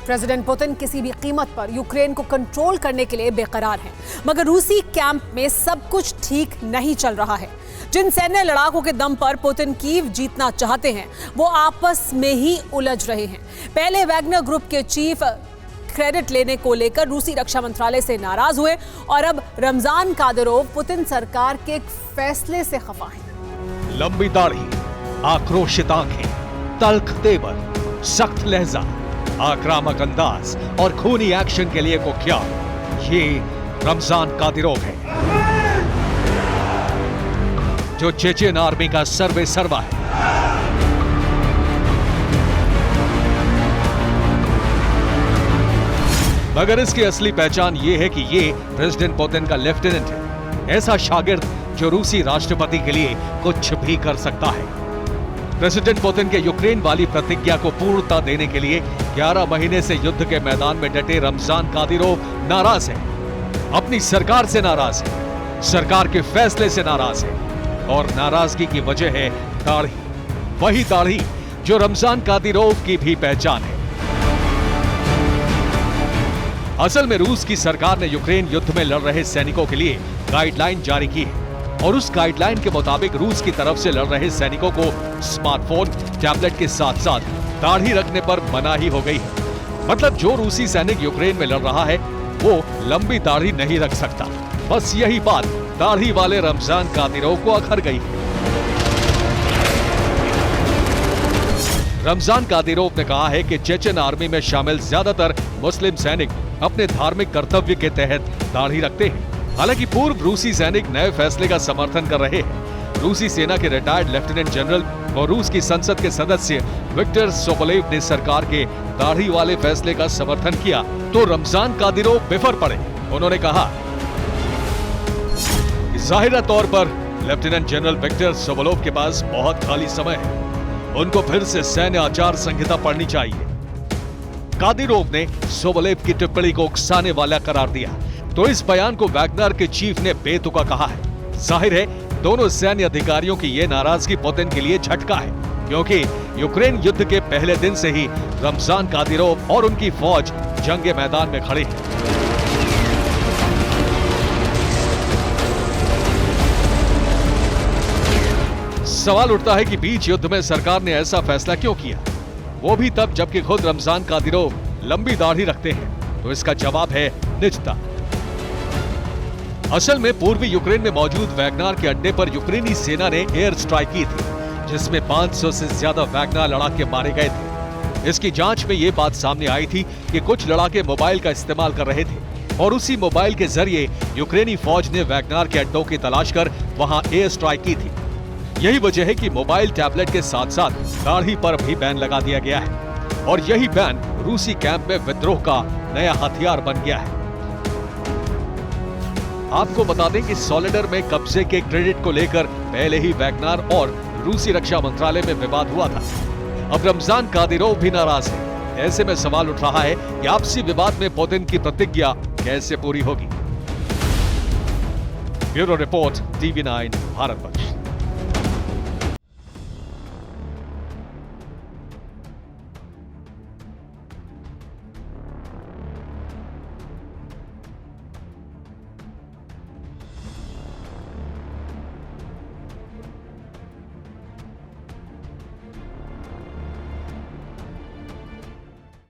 President Putin किसी भी कीमत पर यूक्रेन को कंट्रोल करने के लिए बेकरार हैं, मगर रूसी कैंप में सब कुछ ठीक नहीं चल रहा है। जिन सैन्य लड़ाकों के दम पर पुतिन कीव जीतना चाहते हैं, वो आपस में ही उलझ रहे हैं। पहले वैगनर ग्रुप के चीफ क्रेडिट लेने को लेकर रूसी रक्षा मंत्रालय से नाराज हुए और अब रमजान कादिरोव पुतिन सरकार के एक फैसले से खफा हैं। लंबी दाढ़ी, आक्रोशित आंखें, तल्ख तेवर, सख्त लहजा, आक्रामक अंदाज और खूनी एक्शन के लिए कुख्यात, ये रमजान कादिरोव है, जो चेचेन आर्मी का सर्वे सर्वा है। मगर इसकी असली पहचान यह है कि ये प्रेसिडेंट पुतिन का लेफ्टिनेंट है, ऐसा शागिर्द जो रूसी राष्ट्रपति के लिए कुछ भी कर सकता है। प्रेसिडेंट पुतिन के यूक्रेन वाली प्रतिज्ञा को पूर्णता देने के लिए 11 महीने से युद्ध के मैदान में डटे रमजान कादिरोव नाराज है, अपनी सरकार से नाराज है, सरकार के फैसले से नाराज है और नाराजगी की वजह है दाढ़ी, वही दाढ़ी जो रमजान कादिरोव की भी पहचान है। असल में रूस की सरकार ने यूक्रेन युद्ध में लड़ रहे सैनिकों के लिए गाइडलाइन जारी की है और उस गाइडलाइन के मुताबिक रूस की तरफ से लड़ रहे सैनिकों को स्मार्टफोन, टैबलेट के साथ साथ दाढ़ी रखने पर मनाही हो गई है। मतलब जो रूसी सैनिक यूक्रेन में लड़ रहा है वो लंबी दाढ़ी नहीं रख सकता। बस यही बात दाढ़ी वाले रमजान कादिरोव को अखर गई है। रमजान कादिरोव ने कहा है कि चेचेन आर्मी में शामिल ज्यादातर मुस्लिम सैनिक अपने धार्मिक कर्तव्य के तहत दाढ़ी रखते हैं। हालांकि पूर्व रूसी सैनिक नए फैसले का समर्थन कर रहे हैं। रूसी सेना के रिटायर्ड लेफ्टिनेंट जनरल और रूस की संसद के सदस्य विक्टर सोबोलेव ने सरकार के दाढ़ी वाले फैसले का समर्थन किया तो रमजान कादिरोव बिफर पड़े। उन्होंने कहा, जाहिर तौर पर लेफ्टिनेंट जनरल विक्टर सोबोलेव के पास बहुत खाली समय है, उनको फिर से सैन्य आचार संहिता पढ़नी चाहिए। कादिरोव ने सोबोलेव की टिप्पणी को उकसाने वाला करार दिया तो इस बयान को वैगनर के चीफ ने बेतुका कहा है। जाहिर है दोनों सैन्य अधिकारियों की यह नाराजगी पुतिन के लिए झटका है, क्योंकि यूक्रेन युद्ध के पहले दिन से ही रमजान कादिरोव और उनकी फौज जंगे मैदान में खड़ी है। सवाल उठता है कि बीच युद्ध में सरकार ने ऐसा फैसला क्यों किया, वो भी तब जबकि खुद रमजान कादिरोव लंबी दाढ़ी रखते हैं। तो इसका जवाब है निजता। असल में पूर्वी यूक्रेन में मौजूद वैगनर के अड्डे पर यूक्रेनी सेना ने एयर स्ट्राइक की थी, जिसमें 500 से ज्यादा वैगनर लड़ाके मारे गए थे। इसकी जांच में ये बात सामने आई थी कि कुछ लड़ाके मोबाइल का इस्तेमाल कर रहे थे और उसी मोबाइल के जरिए यूक्रेनी फौज ने वैगनर के अड्डों की तलाश कर वहां एयर स्ट्राइक की थी। यही वजह है कि मोबाइल टैबलेट के साथ साथ दाढ़ी पर भी बैन लगा दिया गया है और यही बैन रूसी कैंप में विद्रोह का नया हथियार बन गया है। आपको बता दें कि सॉलिडर में कब्जे के क्रेडिट को लेकर पहले ही वैगनर और रूसी रक्षा मंत्रालय में विवाद हुआ था। अब रमजान कादिरोव भी नाराज है। ऐसे में सवाल उठ रहा है कि आपसी विवाद में पुतिन की प्रतिज्ञा कैसे पूरी होगी। Bureau report, TV9 Bharatvarsh.